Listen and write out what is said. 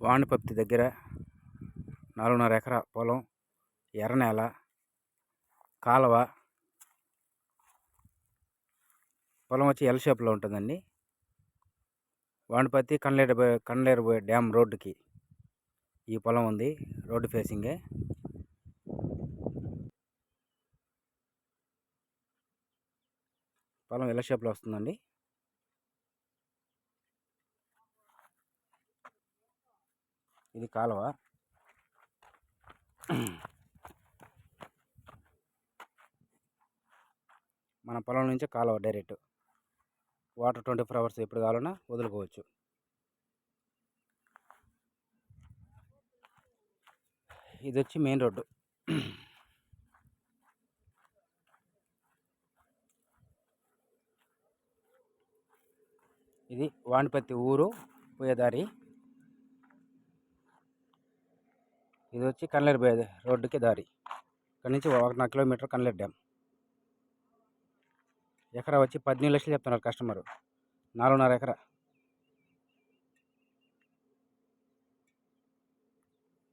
వాణిపత్తి దగ్గర 4.5 ఎకరా పొలం, ఎర్రనేల, కాలువ. పొలం వచ్చి ఎల్ షేప్లో ఉంటుందండి. వాణిపత్తి కన్లేరు డ్యామ్ రోడ్డుకి ఈ పొలం ఉంది. రోడ్డు ఫేసింగే. పొలం ఎల్ షేప్లో వస్తుందండి. ఇది కాలువ. మన పొలం నుంచి కాలువ డైరెక్ట్. వాటర్ 24 hours ఎప్పుడు కావాలన్నా వదులుకోవచ్చు. ఇది వచ్చి మెయిన్ రోడ్డు. ఇది వాణిపత్తి ఊరు పోయేదారి. ఇది వచ్చి కన్లేరు పోయే రోడ్డుకి దారి. ఇక్కడ నుంచి 1.5 కిలోమీటర్ కన్లేరు డ్యామ్. ఎకరా వచ్చి 18 లక్షలు చెప్తున్నారు కస్టమరు. 4.5 ఎకరా.